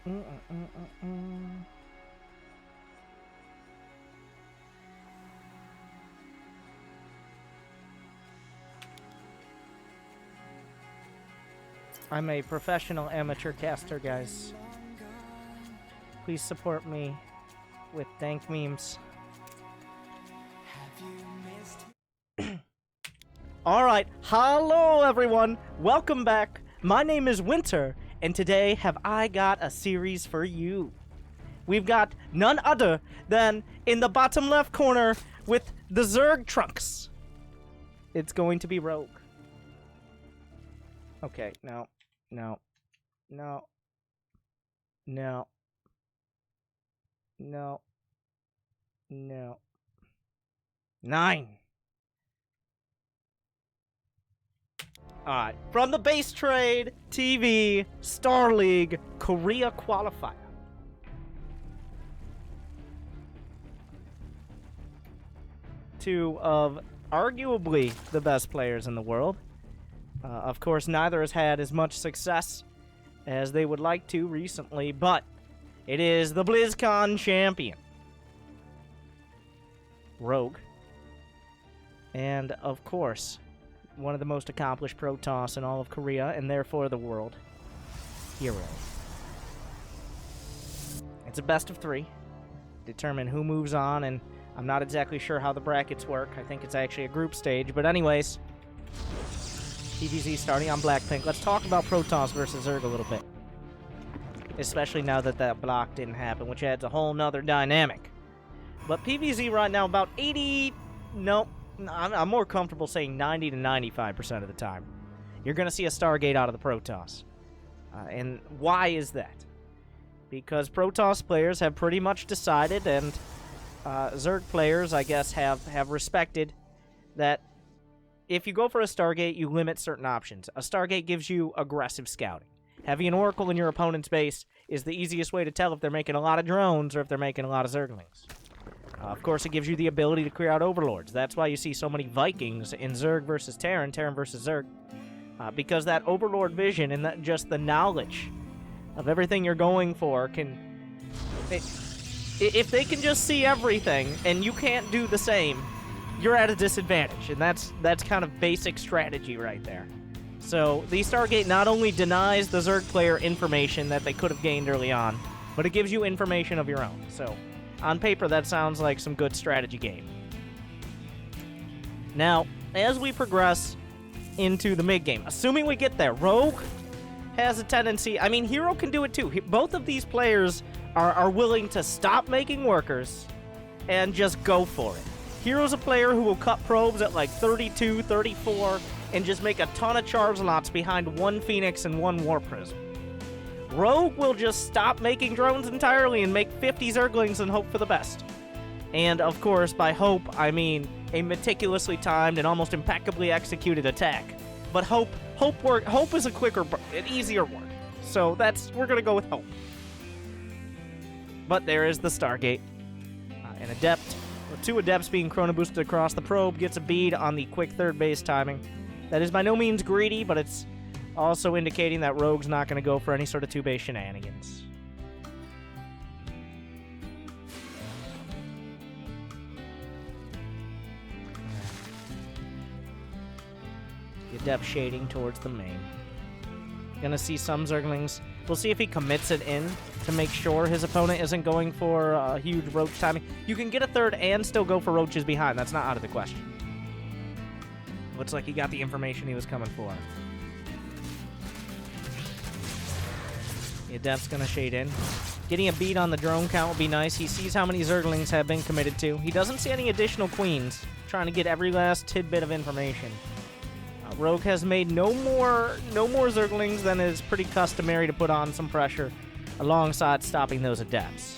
I'm a professional amateur caster, guys. Please support me with dank memes. Alright, hello everyone! Welcome back. My name is Winter, and today have I got a series for you. We've got none other than in the bottom left corner with the Zerg trunks. It's going to be Rogue. Okay, no. 9. Alright, from the Basetrade TV Star League Korea Qualifier. Two of arguably the best players in the world. Of course, neither has had as much success as they would like to recently, but it is the BlizzCon champion, Rogue. And, of course, one of the most accomplished Protoss in all of Korea, and therefore the world, herO. It's a best of 3. Determine who moves on, and I'm not exactly sure how the brackets work. I think it's actually a group stage, but anyways, PvZ starting on Blackpink. Let's talk about Protoss versus Zerg a little bit. Especially now that that block didn't happen, which adds a whole nother dynamic. But PvZ right now about 80... Nope. I'm more comfortable saying 90 to 95% of the time. You're going to see a Stargate out of the Protoss. And why is that? Because Protoss players have pretty much decided, and Zerg players, I guess, have respected that if you go for a Stargate, you limit certain options. A Stargate gives you aggressive scouting. Having an Oracle in your opponent's base is the easiest way to tell if they're making a lot of drones or if they're making a lot of Zerglings. Of course, it gives you the ability to clear out Overlords. That's why you see so many Vikings in Zerg versus Terran, Terran versus Zerg. Because that Overlord vision and just the knowledge of everything you're going for can... If they can just see everything and you can't do the same, you're at a disadvantage, and that's kind of basic strategy right there. So the Stargate not only denies the Zerg player information that they could have gained early on, but it gives you information of your own. So on paper, that sounds like some good strategy game. Now, as we progress into the mid-game, assuming we get there, Rogue has a tendency... I mean, herO can do it too. Both of these players are willing to stop making workers and just go for it. herO's a player who will cut probes at like 32, 34, and just make a ton of charge lots behind one Phoenix and one War Prism. Rogue will just stop making drones entirely and make 50 Zerglings and hope for the best. And, of course, by hope, I mean a meticulously timed and almost impeccably executed attack. But hope is an easier word. So we're going to go with hope. But there is the Stargate. An Adept, or 2 Adepts being chrono boosted across the probe, gets a bead on the quick third base timing. That is by no means greedy, but it's also indicating that Rogue's not going to go for any sort of 2-base shenanigans. The Adept shading towards the main. Gonna see some Zerglings. We'll see if he commits it in to make sure his opponent isn't going for a huge Roach timing. You can get a third and still go for Roaches behind. That's not out of the question. Looks like he got the information he was coming for. The Adept's gonna shade in. Getting a beat on the drone count will be nice. He sees how many Zerglings have been committed to. He doesn't see any additional Queens. Trying to get every last tidbit of information. Rogue has made no more Zerglings than is pretty customary to put on some pressure alongside stopping those Adepts.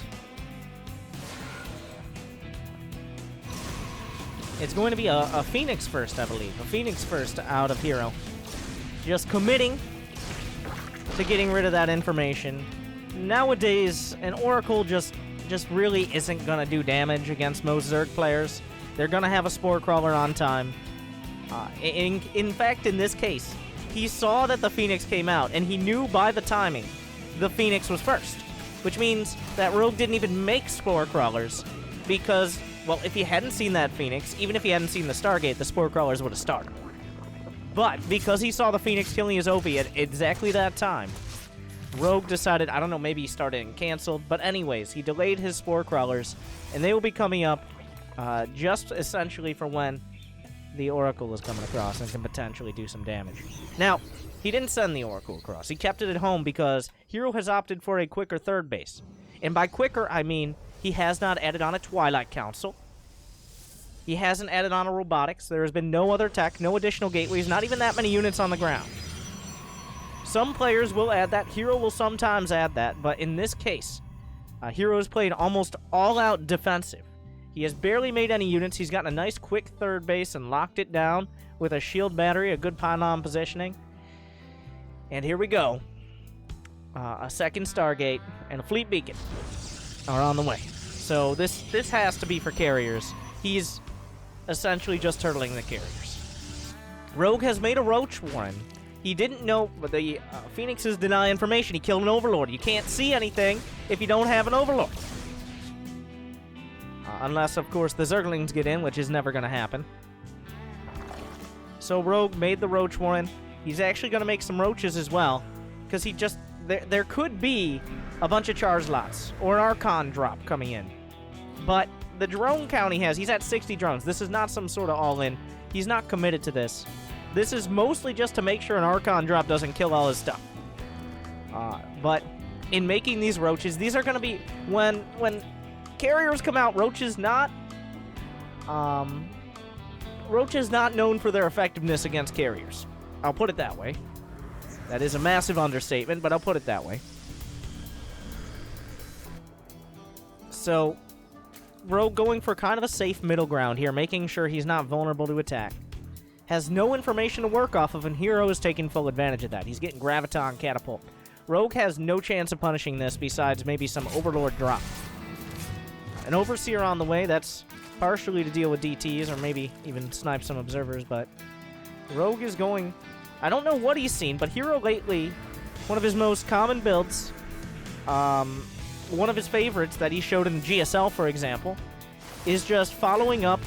It's going to be a Phoenix first, I believe. A Phoenix first out of herO. Just committing to getting rid of that information. Nowadays, an Oracle just really isn't going to do damage against most Zerg players. They're going to have a Spore Crawler on time. In fact, in this case, he saw that the Phoenix came out, and he knew by the timing the Phoenix was first. which means that Rogue didn't even make Spore Crawlers because, well, if he hadn't seen that Phoenix, even if he hadn't seen the Stargate, the Spore Crawlers would have started. But because he saw the Phoenix killing his OP at exactly that time, Rogue decided, I don't know, maybe he started and canceled, but anyways, he delayed his Spore Crawlers, and they will be coming up just essentially for when the Oracle is coming across and can potentially do some damage. Now, he didn't send the Oracle across. He kept it at home because herO has opted for a quicker third base. And by quicker, I mean he has not added on a Twilight Council. He hasn't added on a robotics. There has been no other tech, no additional gateways, not even that many units on the ground. Some players will add that. herO will sometimes add that, but in this case, herO has played almost all-out defensive. He has barely made any units. He's gotten a nice quick third base and locked it down with a shield battery, a good pylon positioning. And here we go. A second Stargate and a fleet beacon are on the way. So this has to be for carriers. He's essentially just turtling the carriers. Rogue has made a Roach Warren. He didn't know, but the Phoenixes deny information. He killed an Overlord. You can't see anything if you don't have an Overlord. Unless, of course, the Zerglings get in, which is never going to happen. So Rogue made the Roach Warren. He's actually going to make some Roaches as well, because he just... There could be a bunch of charge lots or an Archon drop coming in. But the drone count he has, he's at 60 drones. This is not some sort of all-in. He's not committed to this. This is mostly just to make sure an Archon drop doesn't kill all his stuff. But in making these Roaches, these are going to be... When carriers come out, Roaches not known for their effectiveness against carriers. I'll put it that way. That is a massive understatement, but I'll put it that way. So, Rogue going for kind of a safe middle ground here, making sure he's not vulnerable to attack. Has no information to work off of, and herO is taking full advantage of that. He's getting Graviton Catapult. Rogue has no chance of punishing this besides maybe some Overlord drop. An Overseer on the way, that's partially to deal with DTs or maybe even snipe some observers, but Rogue is going... I don't know what he's seen, but herO lately, one of his most common builds, one of his favorites that he showed in GSL, for example, is just following up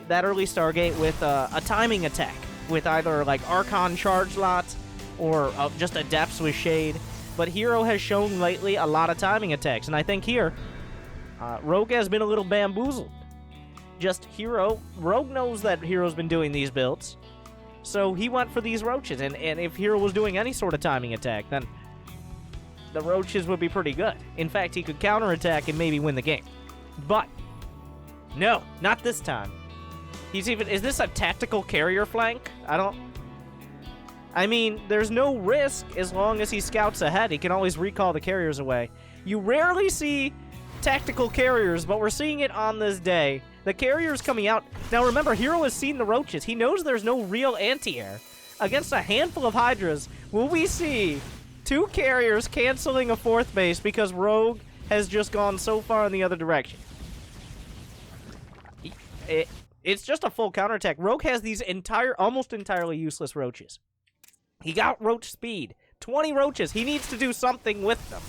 that early Stargate with a timing attack, with either like Archon charge lots or just Adepts with Shade. But herO has shown lately a lot of timing attacks, and I think here, Rogue has been a little bamboozled. Just Rogue knows that herO's been doing these builds, so he went for these Roaches, and if herO was doing any sort of timing attack, then the Roaches would be pretty good. In fact, he could counterattack and maybe win the game. But, no, not this time. Is this a tactical carrier flank? I mean, there's no risk as long as he scouts ahead. He can always recall the carriers away. You rarely see tactical carriers, but we're seeing it on this day. The carrier's coming out. Now remember, herO has seen the Roaches. He knows there's no real anti-air. Against a handful of Hydras, will we see two carriers canceling a fourth base because Rogue has just gone so far in the other direction? It's just a full counterattack. Rogue has these almost entirely useless Roaches. He got Roach speed. 20 Roaches. He needs to do something with them.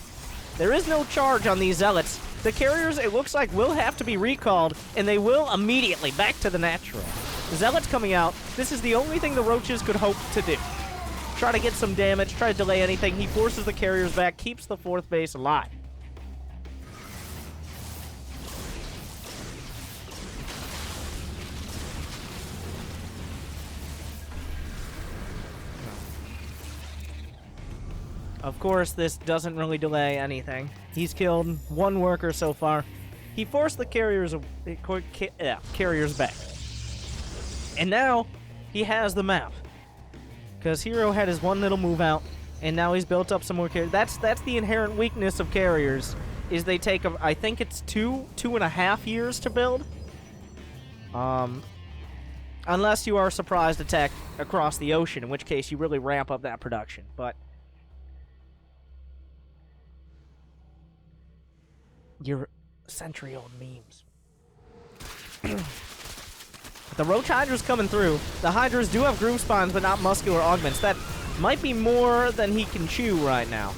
There is no charge on these Zealots. The carriers, it looks like, will have to be recalled, and they will immediately back to the natural. The Zealots coming out. This is the only thing the Roaches could hope to do. Try to get some damage, try to delay anything. He forces the carriers back, keeps the fourth base alive. Of course, this doesn't really delay anything. He's killed one worker so far. He forced the carriers back. And now, he has the map. Because herO had his one little move out, and now he's built up some more carriers. That's the inherent weakness of carriers, is they take, I think it's 2.5 years to build. Unless you are a surprise attack across the ocean, in which case you really ramp up that production. But your century-old memes. The Roach Hydra's coming through. The Hydras do have groove spines, but not muscular augments. That might be more than he can chew right now.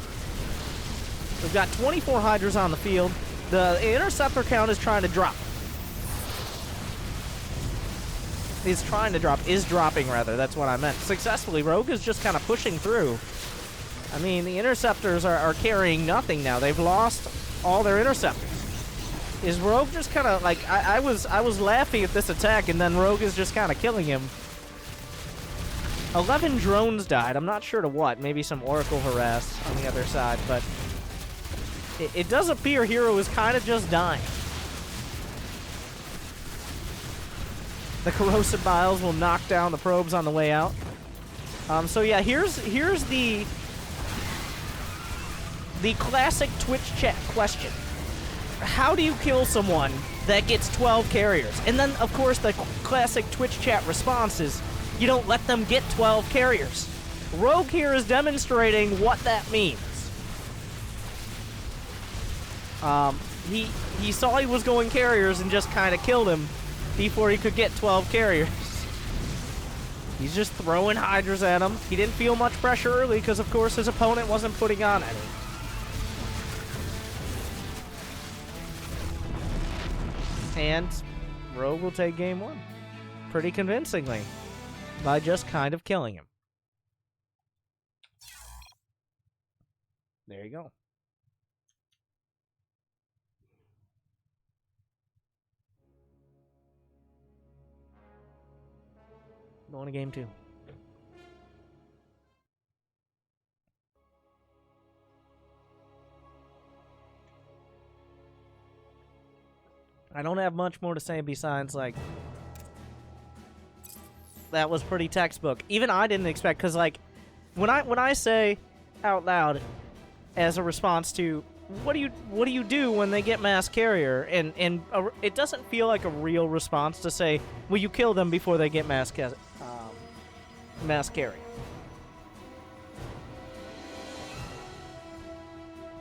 We've got 24 Hydras on the field. The interceptor count is trying to drop. Is dropping, rather. That's what I meant. Successfully, Rogue is just kind of pushing through. I mean, the interceptors are carrying nothing now. They've lost all their interceptors. Is Rogue just kind of like... I was laughing at this attack, and then Rogue is just kind of killing him. 11 drones died. I'm not sure to what. Maybe some Oracle harass on the other side, but... It does appear herO is kind of just dying. The corrosive biles will knock down the probes on the way out. So yeah, here's the classic Twitch chat question. How do you kill someone that gets 12 carriers? And then, of course, the classic Twitch chat response is, you don't let them get 12 carriers. Rogue here is demonstrating what that means. He saw he was going carriers and just kind of killed him before he could get 12 carriers. He's just throwing Hydras at him. He didn't feel much pressure early because, of course, his opponent wasn't putting on any. And Rogue will take game one pretty convincingly by just kind of killing him. There you go. Going to game two. I don't have much more to say besides, like, that was pretty textbook. Even I didn't expect, because, like, when I say out loud as a response to what do you do when they get mass carrier, and it doesn't feel like a real response to say, well, you kill them before they get mass carrier.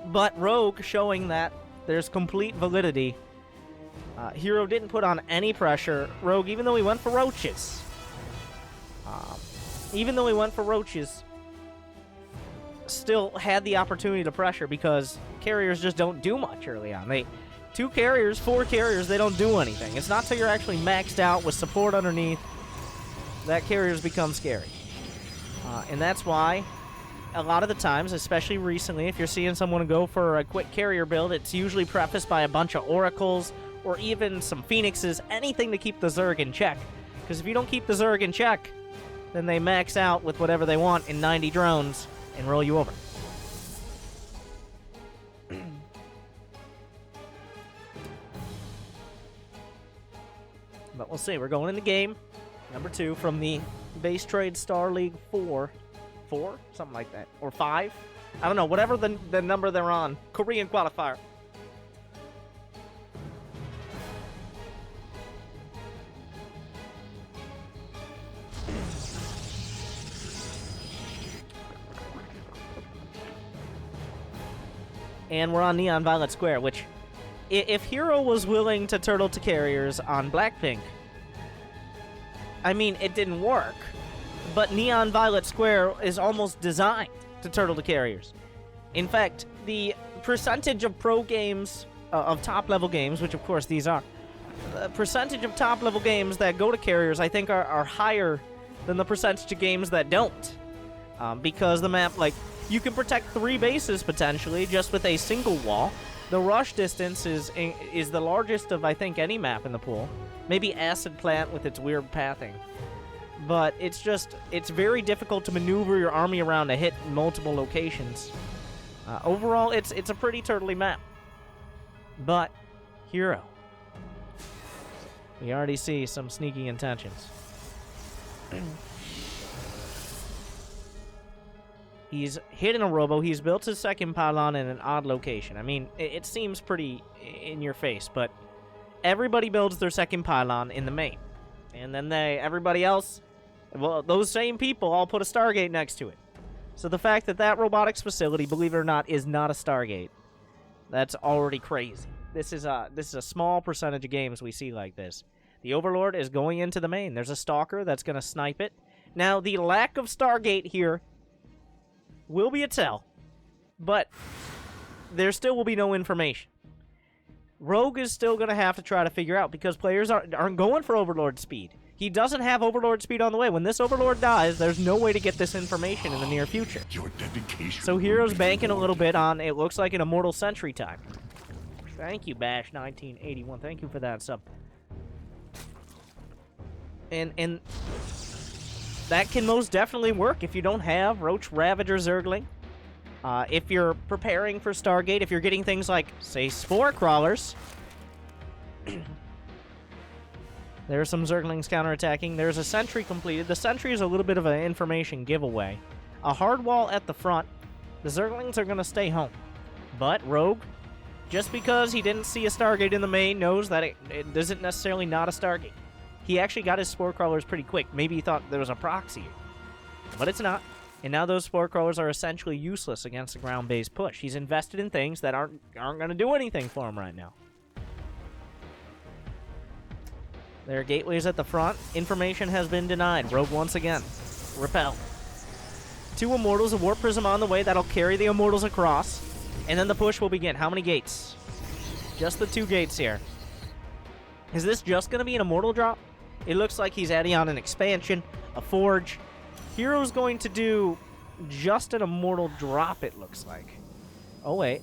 But Rogue showing that there's complete validity. herO didn't put on any pressure. Rogue, even though he went for roaches, still had the opportunity to pressure because carriers just don't do much early on. 2 carriers, 4 carriers, they don't do anything. It's not till you're actually maxed out with support underneath that carriers become scary. And that's why a lot of the times, especially recently, if you're seeing someone go for a quick carrier build, it's usually prefaced by a bunch of oracles or even some phoenixes, anything to keep the Zerg in check. Because if you don't keep the Zerg in check, then they max out with whatever they want in 90 drones and roll you over. But we'll see. We're going into game number 2 from the Basetrade Star League 4? Something like that. Or 5? I don't know. Whatever the number they're on. Korean Qualifier. And we're on Neon Violet Square, which, if herO was willing to turtle to carriers on Blackpink, I mean, it didn't work. But Neon Violet Square is almost designed to turtle to carriers. In fact, the percentage of pro games, of top-level games, which of course these are, the percentage of top-level games that go to carriers, I think, are higher than the percentage of games that don't. Because the map, like, you can protect 3 bases, potentially, just with a single wall. The rush distance is the largest of, I think, any map in the pool. Maybe Acid Plant with its weird pathing. But it's very difficult to maneuver your army around to hit multiple locations. Overall, it's a pretty turtly map. But herO, we already see some sneaky intentions. He's hidden a robo. He's built his second pylon in an odd location. I mean, it seems pretty in your face, but everybody builds their second pylon in the main. And then everybody else, well, those same people all put a Stargate next to it. So the fact that robotics facility, believe it or not, is not a Stargate, that's already crazy. This is a small percentage of games we see like this. The Overlord is going into the main. There's a Stalker that's going to snipe it. Now, the lack of Stargate here will be a tell, but there still will be no information. Rogue is still going to have to try to figure out, because players aren't going for Overlord speed. He doesn't have Overlord speed on the way. When this Overlord dies, there's no way to get this information in the near future. Your dedication. So hero's banking a little bit on, it looks like, an Immortal Sentry time. Thank you, Bash1981. Thank you for that sub. And that can most definitely work if you don't have Roach, Ravager, Zergling. If you're preparing for Stargate, if you're getting things like, say, Spore Crawlers. There are some Zerglings counterattacking. There's a Sentry completed. The Sentry is a little bit of an information giveaway. A hard wall at the front. The Zerglings are going to stay home. But Rogue, just because he didn't see a Stargate in the main, knows that it isn't necessarily not a Stargate. He actually got his Spore Crawlers pretty quick. Maybe he thought there was a proxy. But it's not. And now those Spore Crawlers are essentially useless against the ground-based push. He's invested in things that aren't going to do anything for him right now. There are gateways at the front. Information has been denied. Rogue once again. Repel. 2 Immortals, a Warp Prism on the way. That'll carry the Immortals across. And then the push will begin. How many gates? Just the 2 gates here. Is this just going to be an Immortal drop? It looks like he's adding on an expansion, a Forge. hero's going to do just an Immortal drop, it looks like. Oh, wait.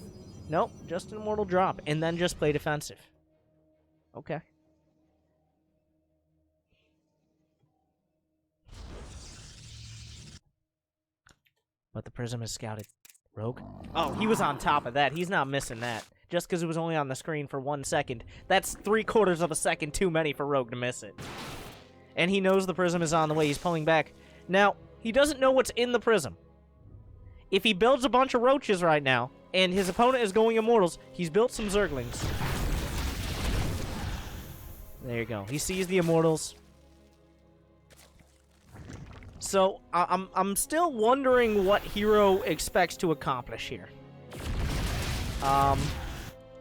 Nope, just an Immortal drop. And then just play defensive. Okay. But the Prism is scouted. Rogue? Oh, he was on top of that. He's not missing that. Just because it was only on the screen for 1 second. That's 3/4 of a second too many for Rogue to miss it. And he knows the Prism is on the way. He's pulling back. Now, he doesn't know what's in the Prism. If he builds a bunch of Roaches right now, and his opponent is going Immortals, he's built some Zerglings. There you go. He sees the Immortals. So, I'm still wondering what herO expects to accomplish here.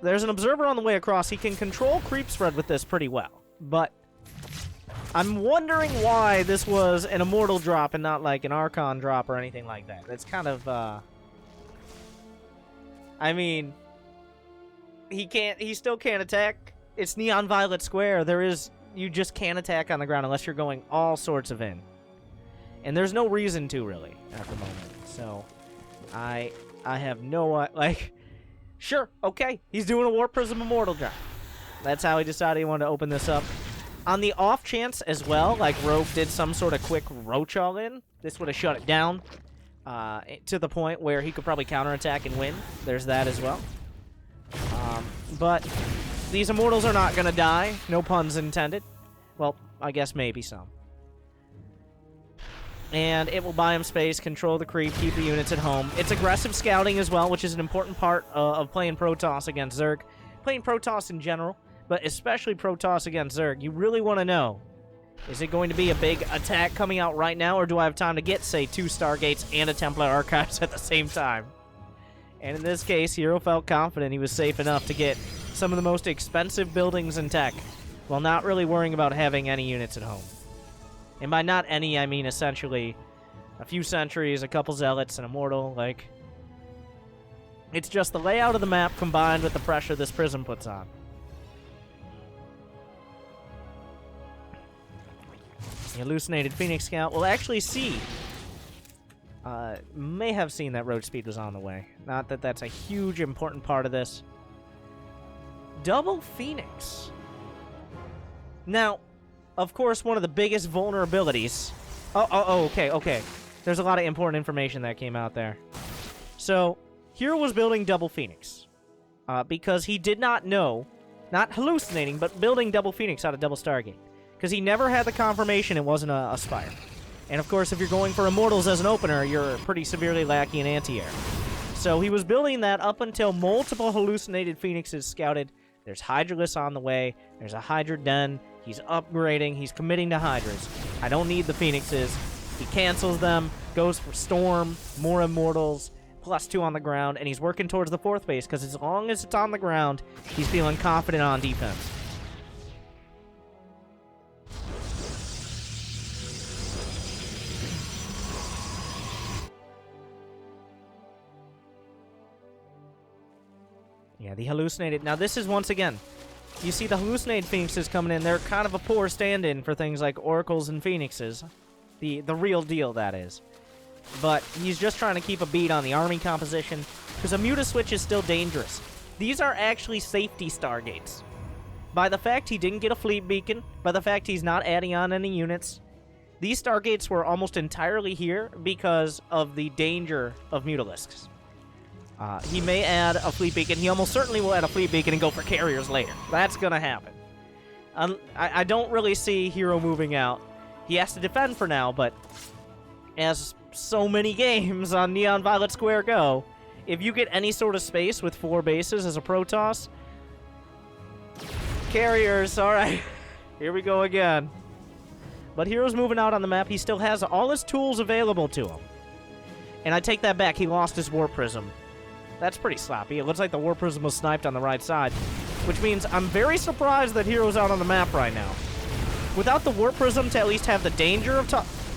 There's an Observer on the way across. He can control creep spread with this pretty well. But I'm wondering why this was an Immortal drop and not like an Archon drop or anything like that. That's kind of, I mean, he still can't attack. It's Neon Violet Square. You just can't attack on the ground unless you're going all sorts of in. And there's no reason to, really, at the moment. So, I have no, sure, okay. He's doing a Warp Prism Immortal drop. That's how he decided he wanted to open this up. On the off chance as well, like Rogue did some sort of quick Roach all-in, this would have shut it down to the point where he could probably counterattack and win. There's that as well. But these Immortals are not going to die. No puns intended. Well, I guess maybe some. And it will buy him space, control the creep, keep the units at home. It's aggressive scouting as well, which is an important part of playing Protoss against Zerg. Playing Protoss in general, but especially Protoss against Zerg. You really want to know, is it going to be a big attack coming out right now, or do I have time to get, say, 2 Stargates and a Templar Archives at the same time? And in this case, herO felt confident he was safe enough to get some of the most expensive buildings in tech, while not really worrying about having any units at home. And by not any, I mean essentially a few sentries, a couple zealots, an Immortal, like... It's just the layout of the map combined with the pressure this Prism puts on. The Hallucinated Phoenix Scout will actually see. May have seen that road speed was on the way. Not that that's a huge important part of this. Double Phoenix. Now... Of course, one of the biggest vulnerabilities... okay. There's a lot of important information that came out there. So, herO was building Double Phoenix. Because he did not know, not hallucinating, but building Double Phoenix out of Double Stargate. Because he never had the confirmation it wasn't a Spire. And of course, if you're going for Immortals as an opener, you're pretty severely lacking in anti-air. So he was building that up until multiple hallucinated Phoenixes scouted. There's Hydralisk on the way. There's a Hydra Den. He's upgrading. He's committing to Hydras. I don't need the Phoenixes. He cancels them, goes for Storm, more Immortals, +2 on the ground, and he's working towards the 4th base, because as long as it's on the ground, he's feeling confident on defense. Yeah, the hallucinated. Now, this is once again, you see the hallucinated phoenixes coming in. They're kind of a poor stand-in for things like oracles and phoenixes. The real deal, that is. But he's just trying to keep a beat on the army composition, because a Muta-Switch is still dangerous. These are actually safety Stargates. By the fact he didn't get a fleet beacon, by the fact he's not adding on any units, these Stargates were almost entirely here because of the danger of Mutalisks. He may add a fleet beacon. He almost certainly will add a fleet beacon and go for carriers later. That's going to happen. I don't really see herO moving out. He has to defend for now, but as so many games on Neon Violet Square go, if you get any sort of space with 4 bases as a Protoss, carriers, alright, here we go again. But herO's moving out on the map. He still has all his tools available to him. And I take that back, he lost his War Prism. That's pretty sloppy. It looks like the War Prism was sniped on the right side, which means I'm very surprised that herO's out on the map right now. Without the War Prism to at least have the danger of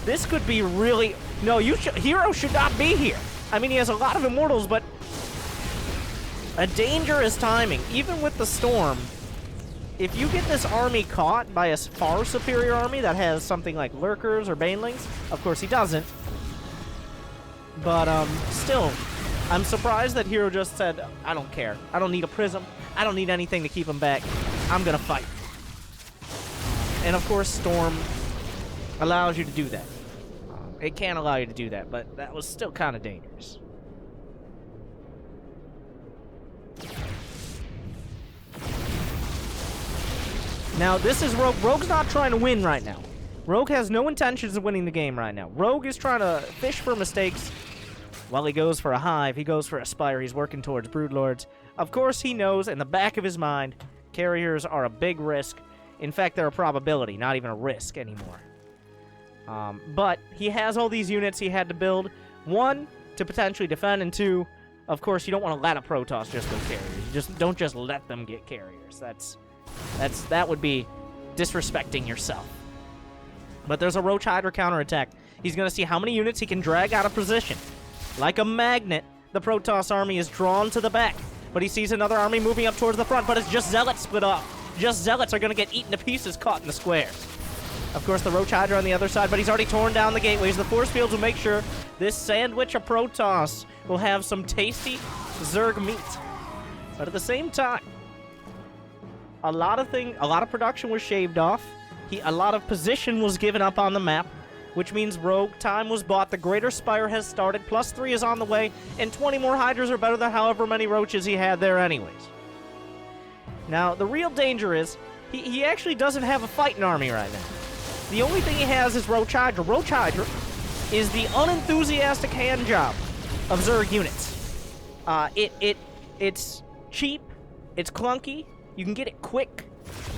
this could be really... No, herO should not be here. I mean, he has a lot of Immortals, but a dangerous timing. Even with the Storm, if you get this army caught by a far superior army that has something like Lurkers or Banelings, of course he doesn't, but still, I'm surprised that herO just said, I don't care. I don't need a Prism. I don't need anything to keep him back. I'm gonna fight. And of course, Storm allows you to do that. It can allow you to do that, but that was still kind of dangerous. Now, this is Rogue. Rogue's not trying to win right now. Rogue has no intentions of winning the game right now. Rogue is trying to fish for mistakes. While he goes for a Hive, he goes for a Spire, he's working towards Broodlords. Of course, he knows in the back of his mind, carriers are a big risk. In fact, they're a probability, not even a risk anymore. But he has all these units he had to build. 1, to potentially defend, and 2, of course, you don't want to let a Protoss just go carriers. Don't just let them get carriers. That would be disrespecting yourself. But there's a Roach Hydra counterattack. He's going to see how many units he can drag out of position. Like a magnet, the Protoss army is drawn to the back. But he sees another army moving up towards the front, but it's just Zealots split off. Just Zealots are going to get eaten to pieces caught in the square. Of course, the Roach Hydra on the other side, but he's already torn down the gateways. The force fields will make sure this sandwich of Protoss will have some tasty Zerg meat. But at the same time, a lot of production was shaved off. A lot of position was given up on the map, which means Rogue time was bought. The Greater Spire has started. +3 is on the way, and 20 more Hydras are better than however many Roaches he had there anyways. Now, the real danger is he actually doesn't have a fighting army right now. The only thing he has is Roach Hydra. Roach Hydra is the unenthusiastic hand job of Zerg units. It's cheap, it's clunky, you can get it quick,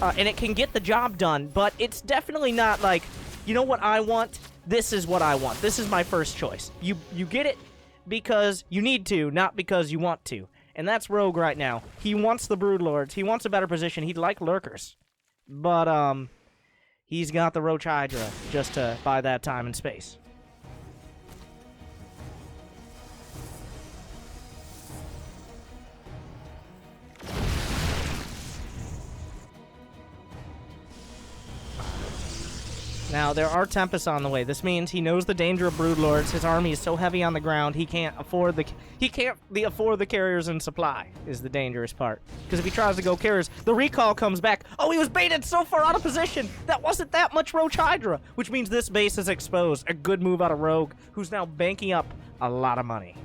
and it can get the job done, but it's definitely not like, you know what I want? This is what I want. This is my first choice. You get it because you need to, not because you want to. And that's Rogue right now. He wants the Broodlords. He wants a better position. He'd like Lurkers. But, he's got the Roach Hydra just to buy that time and space. Now, there are Tempests on the way. This means he knows the danger of Broodlords. His army is so heavy on the ground, he can't afford the carriers in supply, is the dangerous part. Because if he tries to go carriers, the recall comes back. Oh, he was baited so far out of position! That wasn't that much Roach Hydra! Which means this base is exposed. A good move out of Rogue, who's now banking up a lot of money.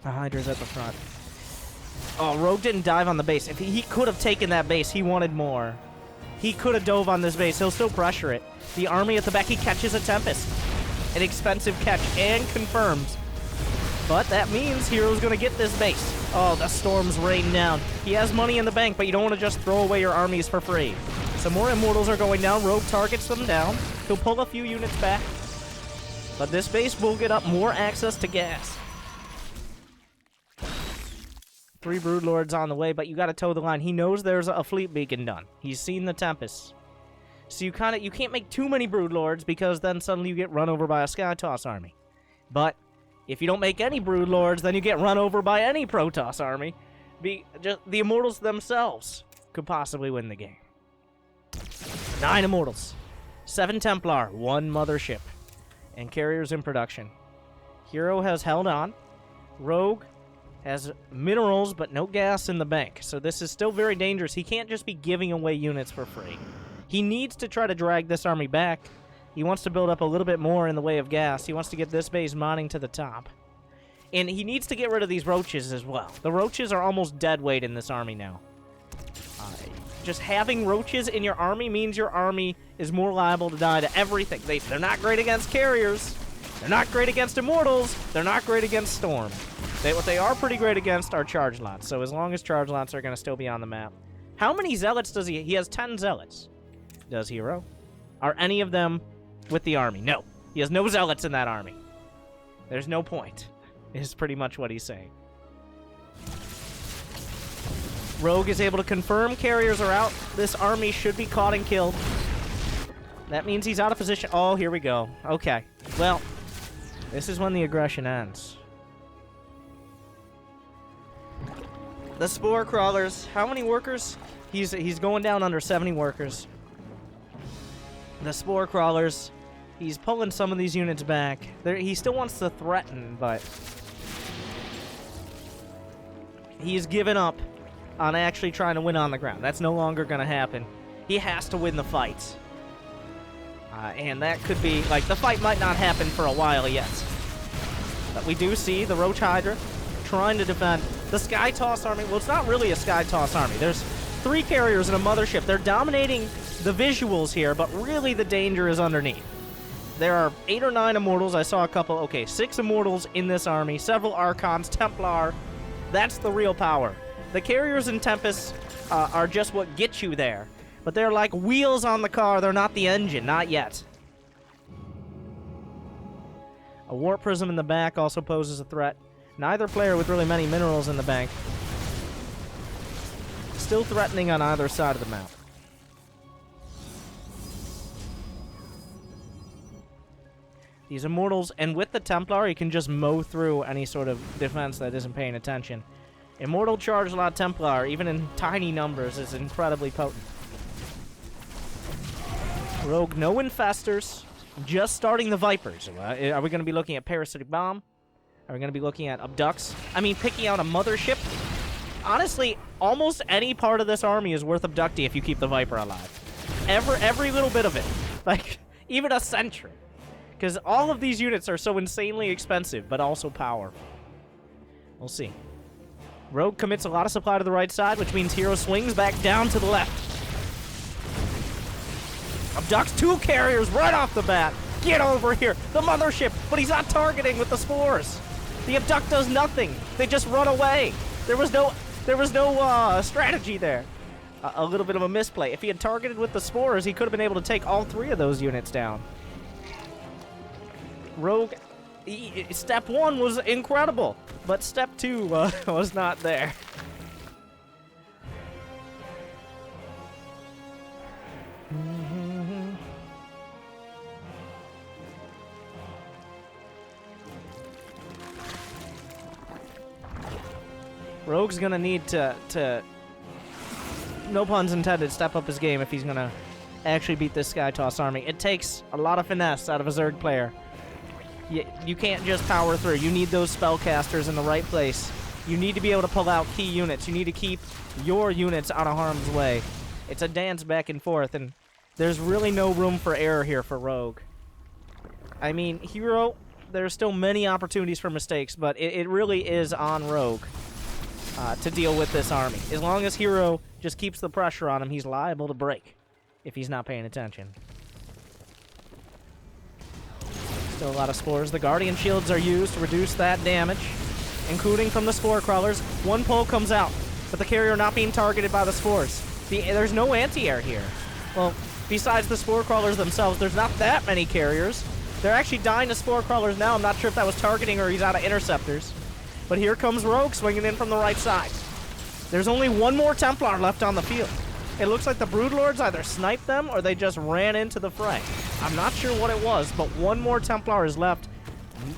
The Hydra's at the front. Oh, Rogue didn't dive on the base. If he could have taken that base, he wanted more. He could have dove on this base. He'll still pressure it. The army at the back, he catches a Tempest. An expensive catch, and confirms. But that means herO's going to get this base. Oh, the Storm's rained down. He has money in the bank, but you don't want to just throw away your armies for free. Some more Immortals are going down. Rogue targets them down. He'll pull a few units back. But this base will get up more access to gas. 3 Broodlords on the way, but you got to toe the line. He knows there's a fleet beacon done. He's seen the Tempests. So you can't make too many Broodlords because then suddenly you get run over by a Sky Toss army. But If you don't make any Broodlords, then you get run over by any Protoss army. Just the Immortals themselves could possibly win the game. 9 Immortals, 7 Templar, 1 Mothership, and carriers in production. herO has held on. Rogue has minerals, but no gas in the bank. So this is still very dangerous. He can't just be giving away units for free. He needs to try to drag this army back. He wants to build up a little bit more in the way of gas. He wants to get this base mining to the top. And he needs to get rid of these roaches as well. The roaches are almost dead weight in this army now. Just having roaches in your army means your army is more liable to die to everything. They're not great against carriers. They're not great against Immortals. They're not great against Storm. What they are pretty great against are charge lots. So as long as charge lots are going to still be on the map. How many zealots does he? He has 10 zealots. Does herO? Are any of them with the army? No. He has no zealots in that army. There's no point, is pretty much what he's saying. Rogue is able to confirm carriers are out. This army should be caught and killed. That means he's out of position. Oh, here we go. Okay. Well, this is when the aggression ends. The Spore Crawlers. How many workers? He's going down under 70 workers. The Spore Crawlers. He's pulling some of these units back. He still wants to threaten, but he's given up on actually trying to win on the ground. That's no longer going to happen. He has to win the fight. And that could be, like, the fight might not happen for a while yet. But we do see the Roach Hydra trying to defend the Sky Toss army. Well, it's not really a Sky Toss army. There's 3 carriers and a mothership. They're dominating the visuals here, but really the danger is underneath. There are 8 or 9 Immortals. I saw a couple. Okay, 6 Immortals in this army. Several Archons, Templar. That's the real power. The carriers and Tempests are just what get you there. But they're like wheels on the car. They're not the engine. Not yet. A Warp Prism in the back also poses a threat. Neither player with really many minerals in the bank. Still threatening on either side of the map. These Immortals, and with the Templar, you can just mow through any sort of defense that isn't paying attention. Immortal Charge Lot Templar, even in tiny numbers, is incredibly potent. Rogue, no Infestors, just starting the Vipers. Are we going to be looking at Parasitic Bomb? Are we going to be looking at Abducts? I mean, picking out a Mothership? Honestly, almost any part of this army is worth abducting if you keep the Viper alive. Every little bit of it. Like, even a Sentry. Because all of these units are so insanely expensive, but also powerful. We'll see. Rogue commits a lot of supply to the right side, which means herO swings back down to the left. Abducts 2 carriers right off the bat. Get over here. The Mothership, but he's not targeting with the Spores. The Abduct does nothing. They just run away. There was no strategy there. A little bit of a misplay. If he had targeted with the Spores, he could have been able to take all 3 of those units down. Rogue, step 1 was incredible, but step 2 was not there. Rogue's gonna need to, no puns intended, step up his game if he's gonna actually beat this Sky Toss army. It takes a lot of finesse out of a Zerg player. You can't just power through. You need those spellcasters in the right place. You need to be able to pull out key units. You need to keep your units out of harm's way. It's a dance back and forth, and there's really no room for error here for Rogue. I mean, herO, there's still many opportunities for mistakes, but it really is on Rogue to deal with this army. As long as herO just keeps the pressure on him, he's liable to break if he's not paying attention. Still a lot of Spores. The Guardian Shields are used to reduce that damage, including from the Spore Crawlers. 1 pull comes out, but the carrier not being targeted by the Spores. There's no anti-air here. Well, besides the Spore Crawlers themselves, there's not that many carriers. They're actually dying to Spore Crawlers now. I'm not sure if that was targeting or he's out of interceptors. But here comes Rogue swinging in from the right side. There's only 1 more Templar left on the field. It looks like the Broodlords either sniped them or they just ran into the fray. I'm not sure what it was, but 1 more Templar is left.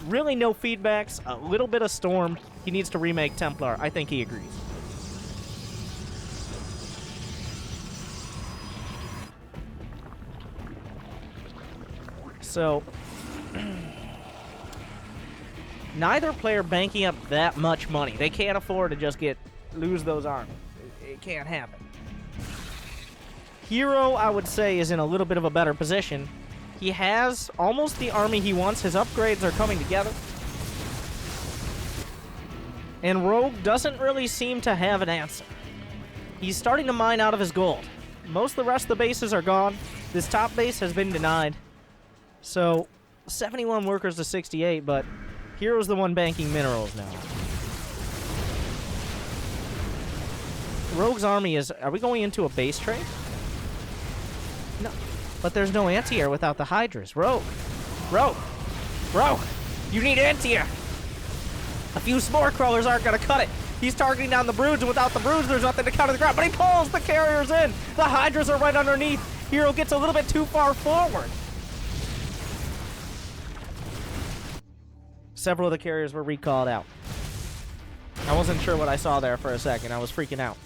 Really no feedbacks, a little bit of Storm. He needs to remake Templar. I think he agrees. So, neither player banking up that much money. They can't afford to just lose those armies. It can't happen. herO, I would say, is in a little bit of a better position. He has almost the army he wants. His upgrades are coming together. And Rogue doesn't really seem to have an answer. He's starting to mine out of his gold. Most of the rest of the bases are gone. This top base has been denied. So, 71 workers to 68, but herO's the one banking minerals now. Rogue's army is... Are we going into a base trade? No. But there's no anti-air without the Hydras. Rogue! You need anti-air! A few Spore Crawlers aren't going to cut it. He's targeting down the Broods, and without the Broods, there's nothing to counter the ground. But he pulls the carriers in! The Hydras are right underneath. herO gets a little bit too far forward. Several of the carriers were recalled out. I wasn't sure what I saw there for a second. I was freaking out.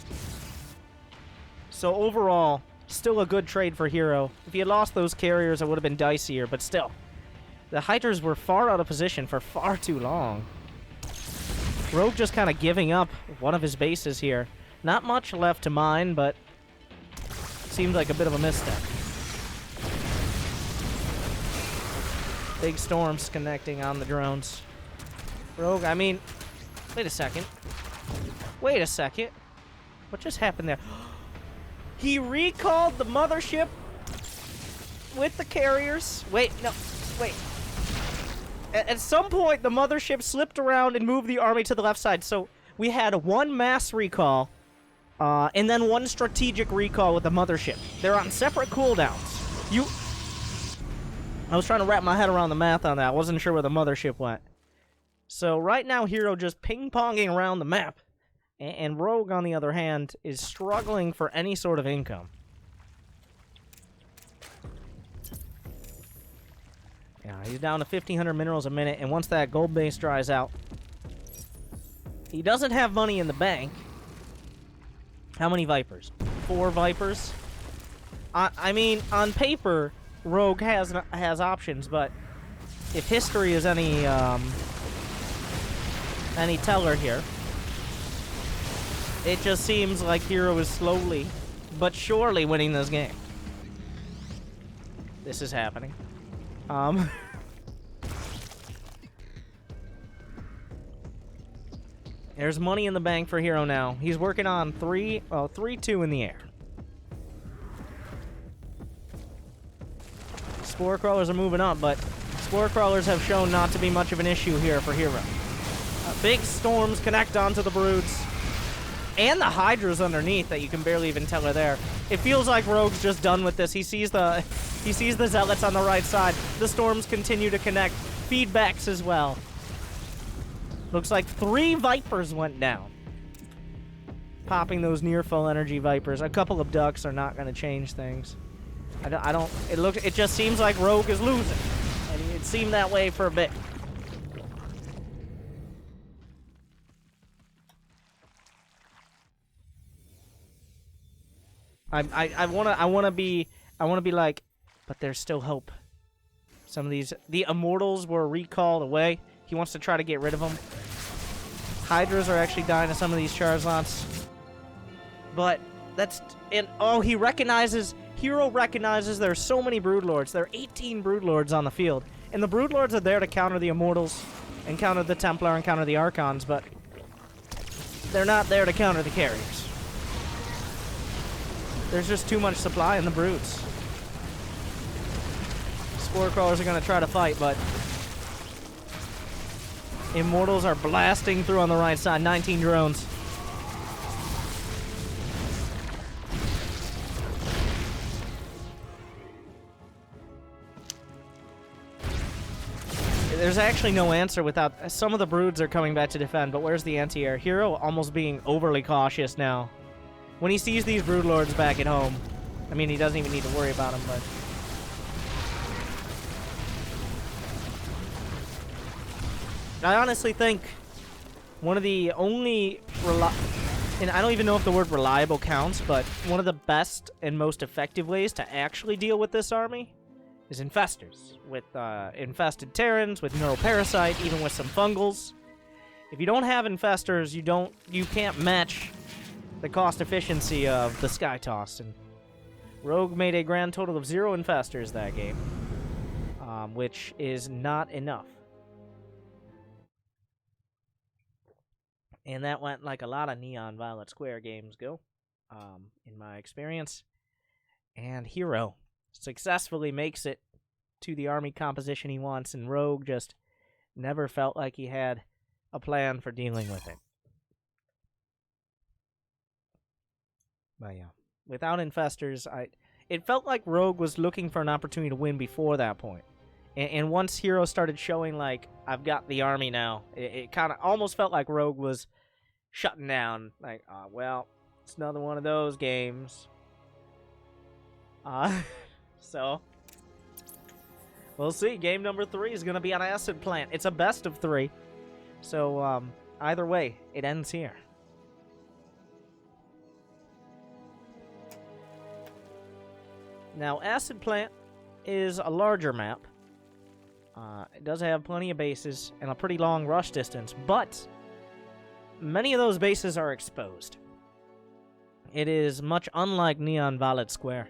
So overall, still a good trade for herO. If he had lost those carriers, it would have been dicier, but still. The Hydras were far out of position for far too long. Rogue just kind of giving up one of his bases here. Not much left to mine, but seemed like a bit of a misstep. Big storms connecting on the drones. Rogue, I mean, wait a second. Wait a second. What just happened there? He recalled the mothership with the carriers. Wait, no, wait. At some point, the mothership slipped around and moved the army to the left side. So we had one mass recall, and then one strategic recall with the mothership. They're on separate cooldowns. I was trying to wrap my head around the math on that. I wasn't sure where the mothership went. So right now, herO just ping-ponging around the map. And Rogue, on the other hand, is struggling for any sort of income. Yeah, he's down to 1,500 minerals a minute, and once that gold base dries out, he doesn't have money in the bank. How many Vipers? 4 Vipers? I mean, on paper, Rogue has options, but if history is any teller here, it just seems like herO is slowly but surely winning this game. This is happening. There's money in the bank for herO now. He's working on 3-2 in the air. Spore Crawlers are moving up, but Spore Crawlers have shown not to be much of an issue here for herO. Big storms connect onto the Broods. And the Hydras underneath that you can barely even tell are there. It feels like Rogue's just done with this. He sees the Zealots on the right side. The storms continue to connect. Feedbacks as well. Looks like 3 Vipers went down. Popping those near full energy Vipers. A couple of Ducks are not going to change things. It just seems like Rogue is losing. And it seemed that way for a bit. I wanna be like, but there's still hope. Some of the Immortals were recalled away. He wants to try to get rid of them. Hydras are actually dying to some of these Charizards. But herO recognizes there's so many Broodlords. There are 18 Broodlords on the field. And the Broodlords are there to counter the Immortals and counter the Templar and counter the Archons, but they're not there to counter the carriers. There's just too much supply in the Broods. Spore Crawlers are going to try to fight, but Immortals are blasting through on the right side. 19 drones. There's actually no answer without... Some of the Broods are coming back to defend, but where's the anti-air? herO almost being overly cautious now. When he sees these Broodlords back at home, I mean, he doesn't even need to worry about them, but... I honestly think one of the only and I don't even know if the word reliable counts, but one of the best and most effective ways to actually deal with this army is infestors. With infested Terrans, with neuroparasite, even with some fungals. If you don't have infestors, you can't match the cost efficiency of the Sky Toss. And Rogue made a grand total of 0 infestors that game, which is not enough. And that went like a lot of Neon Violet Square games go, in my experience. And herO successfully makes it to the army composition he wants, and Rogue just never felt like he had a plan for dealing with it. But yeah, without infestors, it felt like Rogue was looking for an opportunity to win before that point. And once herO started showing, like, I've got the army now, it kind of almost felt like Rogue was shutting down. Like, well, it's another one of those games. So, we'll see. Game number 3 is going to be on Acid Plant. It's a best of 3. So, either way, it ends here. Now, Acid Plant is a larger map. It does have plenty of bases and a pretty long rush distance, but many of those bases are exposed. It is much unlike Neon Violet Square.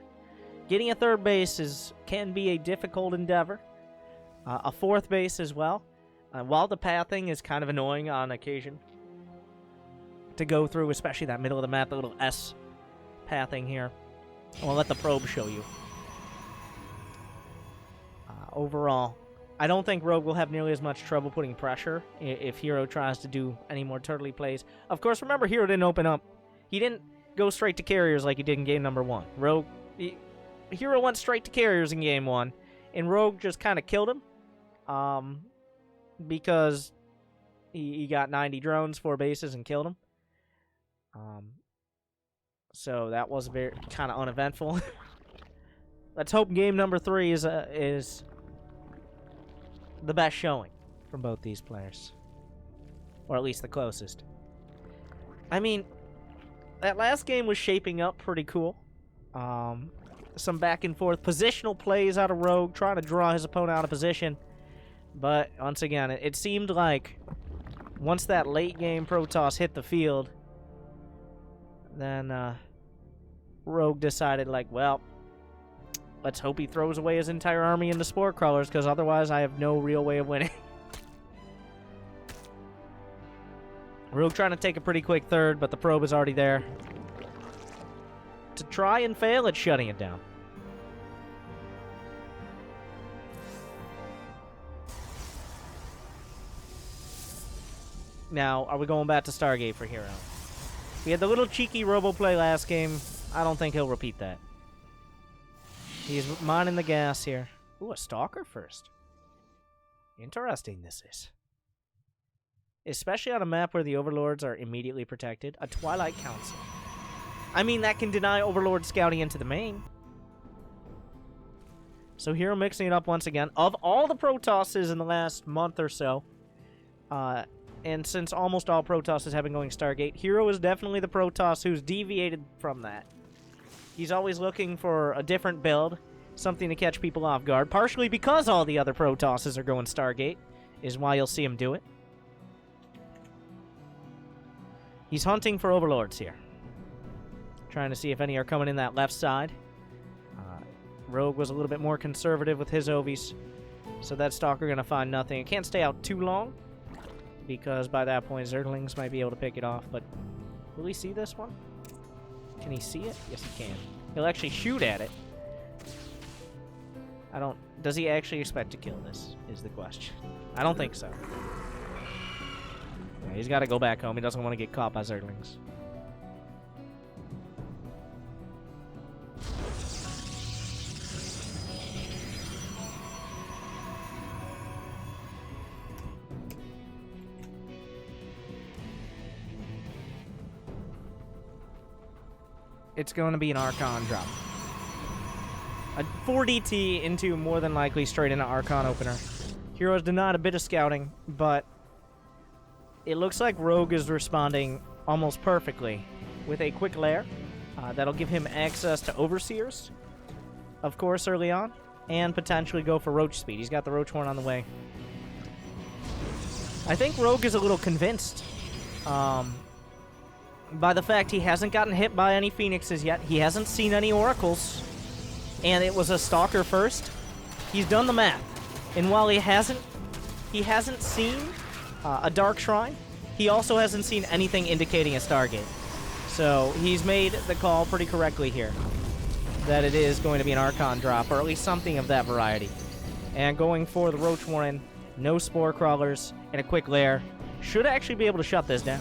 Getting a 3rd base can be a difficult endeavor. A 4th base as well. While the pathing is kind of annoying on occasion to go through, especially that middle of the map, the little S pathing here. I'll let the probe show you. Overall, I don't think Rogue will have nearly as much trouble putting pressure if herO tries to do any more turtley plays. Of course, remember, herO didn't open up. He didn't go straight to carriers like he did in game number 1. herO went straight to carriers in game 1, and Rogue just kind of killed him because he got 90 drones, 4 bases, and killed him. So that was very kind of uneventful. Let's hope game number 3 is the best showing from both these players, or at least the closest. I mean, that last game was shaping up pretty cool. Some back and forth positional plays out of Rogue, trying to draw his opponent out of position. But once again, it seemed like once that late game Protoss hit the field, then Rogue decided, like, well, let's hope he throws away his entire army into Spore Crawlers, because otherwise I have no real way of winning. Rogue trying to take a pretty quick 3rd, but the probe is already there to try and fail at shutting it down. Now, are we going back to Stargate for herO? We had the little cheeky robo play last game. I don't think he'll repeat that. He's mining the gas here. Ooh, a Stalker first. Interesting this is. Especially on a map where the Overlords are immediately protected. A Twilight Council. I mean, that can deny Overlord scouting into the main. So herO mixing it up once again. Of all the Protosses in the last month or so, and since almost all Protosses have been going Stargate, herO is definitely the Protoss who's deviated from that. He's always looking for a different build, something to catch people off guard, partially because all the other Protosses are going Stargate, is why you'll see him do it. He's hunting for Overlords here. Trying to see if any are coming in that left side. Rogue was a little bit more conservative with his Ovies, so that Stalker going to find nothing. It can't stay out too long, because by that point Zerglings might be able to pick it off, but will he see this one? Can he see it? Yes, he can. He'll actually shoot at it. Does he actually expect to kill this, is the question. I don't think so. Yeah, he's got to go back home. He doesn't want to get caught by Zerglings. It's going to be an Archon drop. A 4DT into more than likely straight into Archon opener. herO's denied a bit of scouting, but It looks like Rogue is responding almost perfectly with a quick lair. That'll give him access to Overseers, of course, early on, and potentially go for Roach speed. He's got the Roach Horn on the way. I think Rogue is a little convinced by the fact he hasn't gotten hit by any Phoenixes yet. He hasn't seen any Oracles, and it was a Stalker first. He's done the math, and while he hasn't seen a Dark Shrine, he also hasn't seen anything indicating a Stargate. So he's made the call pretty correctly here that it is going to be an Archon drop, or at least something of that variety. And going for the Roach Warren, no Spore Crawlers, and a quick lair should actually be able to shut this down.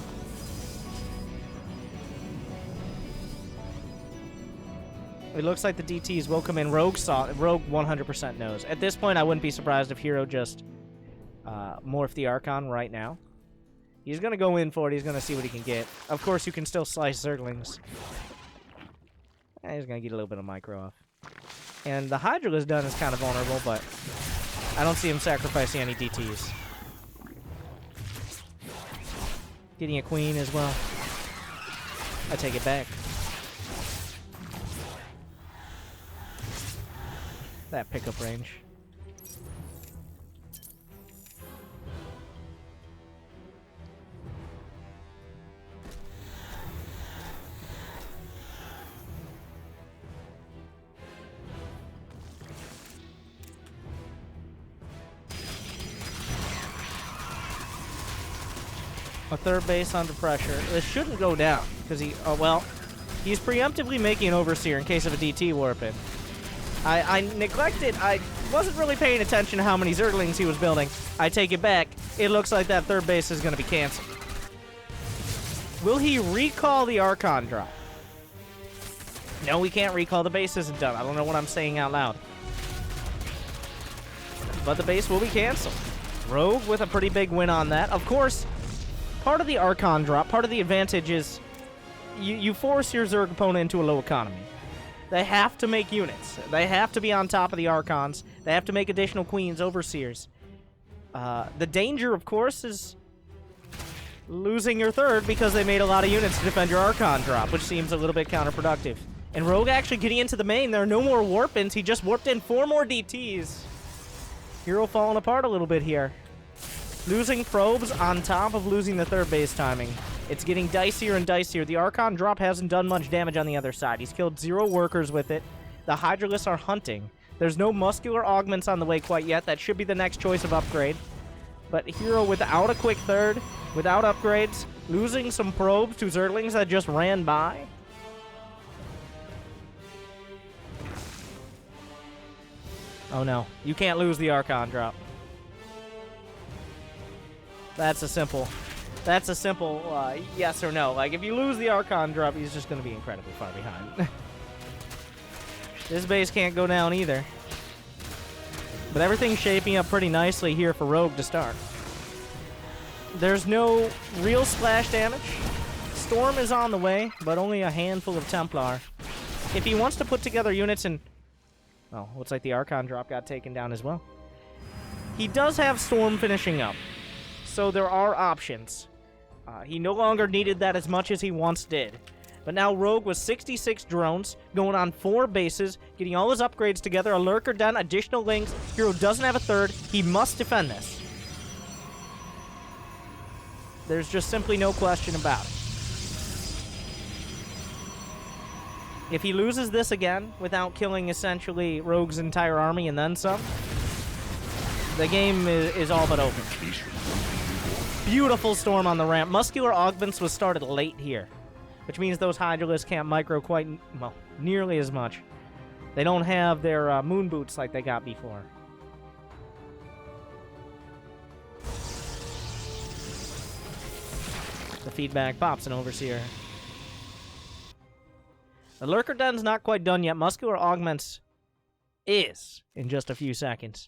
It looks like the DTs will come in. Rogue 100% knows. At this point, I wouldn't be surprised if herO just morphed the Archon right now. He's going to go in for it. He's going to see what he can get. Of course, you can still slice Zerglings. He's going to get a little bit of micro off. And the Hydralisk done is kind of vulnerable, but I don't see him sacrificing any DTs. Getting a Queen as well. I take it back. That pickup range. A third base under pressure. This shouldn't go down, because he's preemptively making an Overseer in case of a DT warp in. I neglected, I wasn't really paying attention to how many Zerglings he was building. I take it back. It looks like that third base is going to be canceled. Will he recall the Archon drop? No, we can't recall. The base isn't done. I don't know what I'm saying out loud. But the base will be canceled. Rogue with a pretty big win on that. Of course, part of the Archon drop, part of the advantage is you force your Zerg opponent into a low economy. They have to make units. They have to be on top of the Archons. They have to make additional Queens, Overseers. The danger, of course, is losing your third because they made a lot of units to defend your Archon drop, which seems a little bit counterproductive. And Rogue actually getting into the main. There are no more warp-ins. He just warped in 4 more DTs. herO falling apart a little bit here. Losing probes on top of losing the third base timing. It's getting dicier and dicier. The Archon drop hasn't done much damage on the other side. He's killed 0 workers with it. The Hydralisks are hunting. There's no muscular augments on the way quite yet. That should be the next choice of upgrade. But herO without a quick third, without upgrades, losing some probes to Zerglings that just ran by. Oh no, you can't lose the Archon drop. That's a simple yes or no. Like, if you lose the Archon drop, he's just going to be incredibly far behind. This base can't go down either. But everything's shaping up pretty nicely here for Rogue to start. There's no real splash damage. Storm is on the way, but only a handful of Templar. If he wants to put together units and... well, looks like the Archon drop got taken down as well. He does have Storm finishing up, so there are options. He no longer needed that as much as he once did. But now Rogue with 66 drones, going on 4 bases, getting all his upgrades together, a Lurker Den, additional links. herO doesn't have a third. He must defend this. There's just simply no question about it. If he loses this again, without killing essentially Rogue's entire army and then some, the game is all but over. Beautiful Storm on the ramp. Muscular Augments was started late here, which means those Hydralisks can't micro quite, well, nearly as much. They don't have their moon boots like they got before. The feedback pops an Overseer. The Lurker Den's not quite done yet. Muscular Augments is in just a few seconds.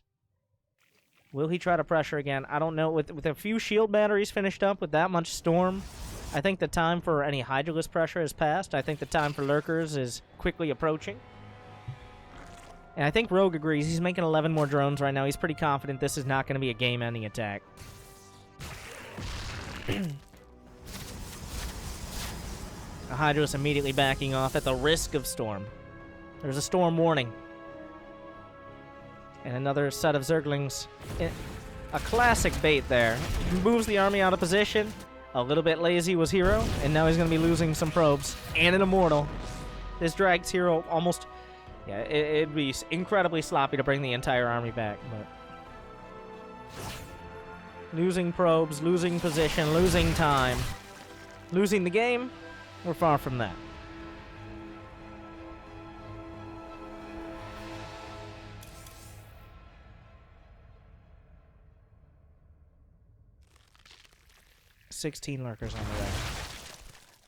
Will he try to pressure again? I don't know. With a few shield batteries finished up, with that much Storm, I think the time for any Hydralisk pressure has passed. I think the time for Lurkers is quickly approaching. And I think Rogue agrees. He's making 11 more drones right now. He's pretty confident this is not going to be a game-ending attack. A Hydros immediately backing off at the risk of storm. There's a storm warning. And another set of Zerglings. A classic bait there. Moves the army out of position. A little bit lazy was herO, and now he's going to be losing some probes. And an Immortal. This drags herO almost... Yeah, it'd be incredibly sloppy to bring the entire army back, but... Losing probes, losing position, losing time. Losing the game? We're far from that. $16 lurkers on the way.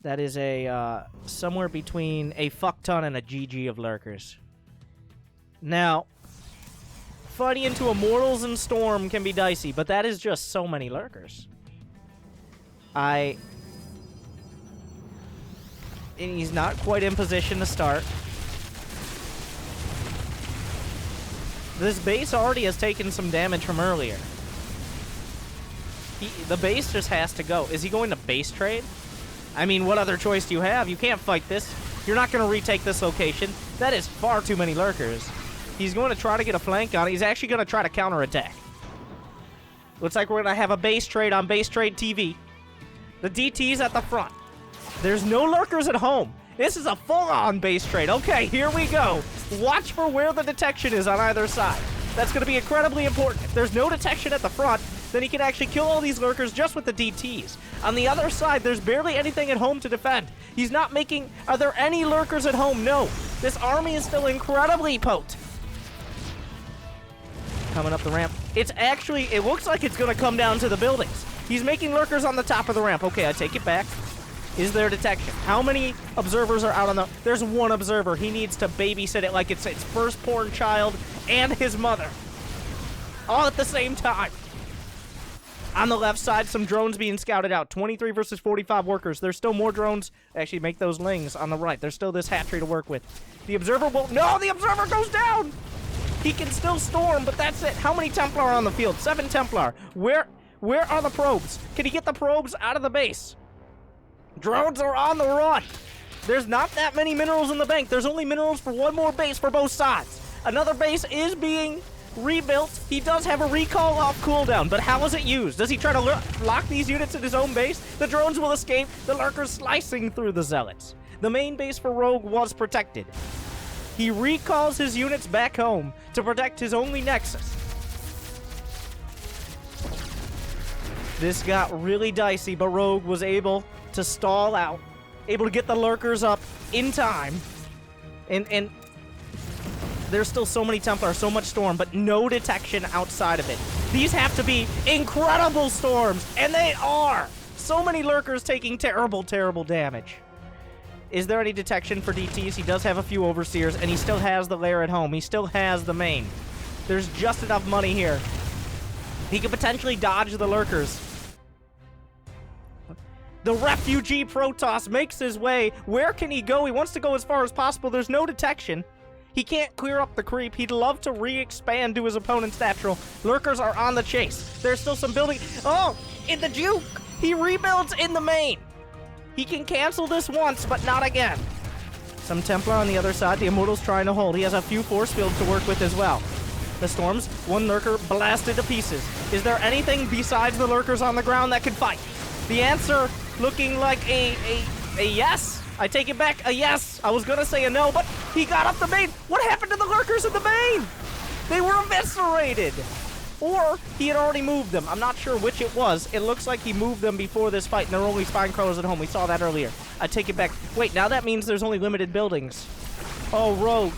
That is a somewhere between a fuck ton and a GG of lurkers. Now, fighting into Immortals and Storm can be dicey, but that is just so many lurkers. And he's not quite in position to start. This base already has taken some damage from earlier. The base just has to go. Is he going to base trade? I mean, what other choice do you have? You can't fight this. You're not going to retake this location. That is far too many lurkers. He's going to try to get a flank on it. He's actually going to try to counterattack. Looks like we're going to have a base trade on Basetrade TV. The DT's at the front. There's no lurkers at home. This is a full-on base trade. Okay, here we go. Watch for where the detection is on either side. That's going to be incredibly important. If there's no detection at the front, then he can actually kill all these lurkers just with the DTs. On the other side, there's barely anything at home to defend. He's not making... Are there any lurkers at home? No. This army is still incredibly potent. Coming up the ramp. It's actually... It looks like it's going to come down to the buildings. He's making lurkers on the top of the ramp. Okay, I take it back. Is there detection? How many observers are out on the... There's one observer. He needs to babysit it like it's its firstborn child and his mother. All at the same time. On the left side, some drones being scouted out. 23 versus 45 workers. There's still more drones. Actually, make those lings on the right. There's still this hatchery to work with. The observer won't... No, the observer goes down! He can still storm, but that's it. How many Templar are on the field? 7 Templar. Where are the probes? Can he get the probes out of the base? Drones are on the run. There's not that many minerals in the bank. There's only minerals for one more base for both sides. Another base is being rebuilt. He does have a recall off cooldown, but how is it used? Does he try to lock these units in his own base? The drones will escape. The lurkers slicing through the zealots. The main base for Rogue was protected. He recalls his units back home to protect his only nexus. This got really dicey, but Rogue was able to stall out, able to get the lurkers up in time, and there's still so many Templar, so much storm, but no detection outside of it. These have to be incredible storms, and they are! So many lurkers taking terrible, terrible damage. Is there any detection for DTs? He does have a few overseers, and he still has the lair at home. He still has the main. There's just enough money here. He could potentially dodge the lurkers. The refugee Protoss makes his way. Where can he go? He wants to go as far as possible. There's no detection. He can't clear up the creep. He'd love to re-expand to his opponent's natural. Lurkers are on the chase. There's still some building. Oh, in the juke. He rebuilds in the main. He can cancel this once, but not again. Some Templar on the other side. The Immortal's trying to hold. He has a few force fields to work with as well. The storms, one lurker blasted to pieces. Is there anything besides the lurkers on the ground that can fight? The answer looking like a yes. I take it back, a yes. I was gonna say a no, but he got up the main. What happened to the lurkers in the main? They were eviscerated. Or he had already moved them. I'm not sure which it was. It looks like he moved them before this fight, and there were only spine crawlers at home. We saw that earlier. I take it back. Wait, now that means there's only limited buildings. Oh, Rogue.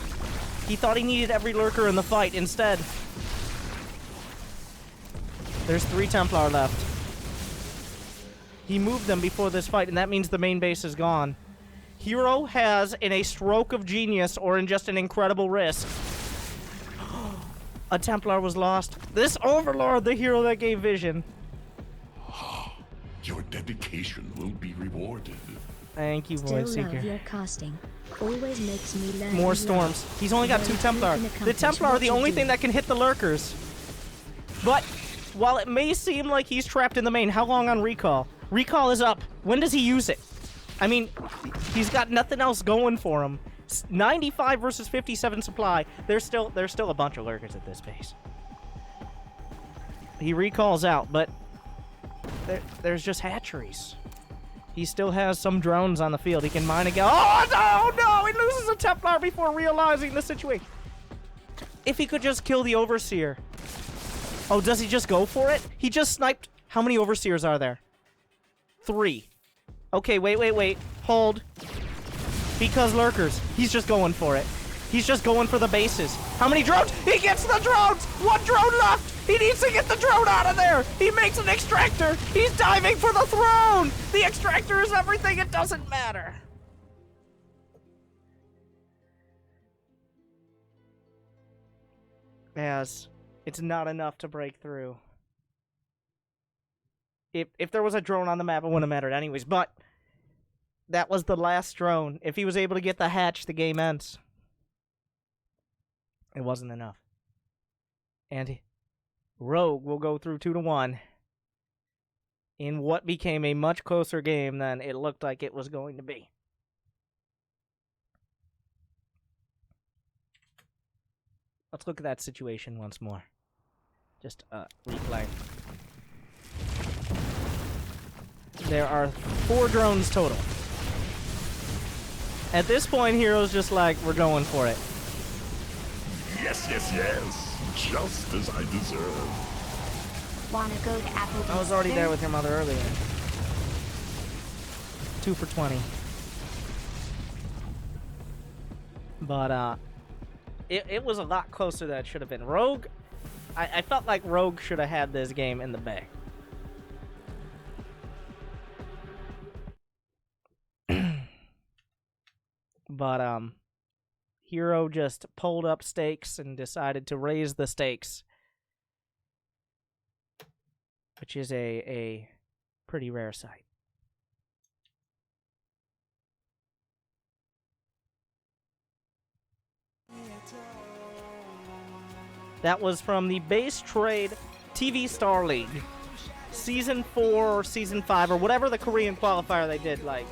He thought he needed every lurker in the fight. Instead, there's 3 Templar left. He moved them before this fight, and that means the main base is gone. herO has, in a stroke of genius or in just an incredible risk, a Templar was lost. This Overlord, the hero that gave vision. Your dedication will be rewarded. Thank you, Void Still Seeker. love your casting. Always makes me learn. More storms. He's only got 2 Templar. The Templar are the only thing that can hit the lurkers. But while it may seem like he's trapped in the main, how long on recall? Recall is up. When does he use it? I mean, he's got nothing else going for him. 95 versus 57 supply. There's still a bunch of lurkers at this base. He recalls out, but there's just hatcheries. He still has some drones on the field. He can mine again. Oh, no! He loses a Templar before realizing the situation. If he could just kill the Overseer. Oh, does he just go for it? He just sniped. How many Overseers are there? 3. Okay, wait. Hold. Because lurkers. He's just going for it. He's just going for the bases. How many drones? He gets the drones! 1 drone left! He needs to get the drone out of there! He makes an extractor! He's diving for the throne! The extractor is everything, it doesn't matter. Yes, it's not enough to break through. If there was a drone on the map, it wouldn't have mattered anyways, but that was the last drone. If he was able to get the hatch, the game ends. It wasn't enough. And Rogue will go through 2-1 in what became a much closer game than it looked like it was going to be. Let's look at that situation once more. Just replay. There are 4 drones total. At this point, herO's just like, we're going for it. Yes. Just as I deserve. Wanna go to Applebee's? I was already there with your mother earlier. 2 for 20. But, it was a lot closer than it should have been. Rogue, I felt like Rogue should have had this game in the bag. But, herO just pulled up stakes and decided to raise the stakes. Which is a pretty rare sight. That was from the Basetrade TV Star League. Season 4 or Season 5 or whatever the Korean qualifier they did like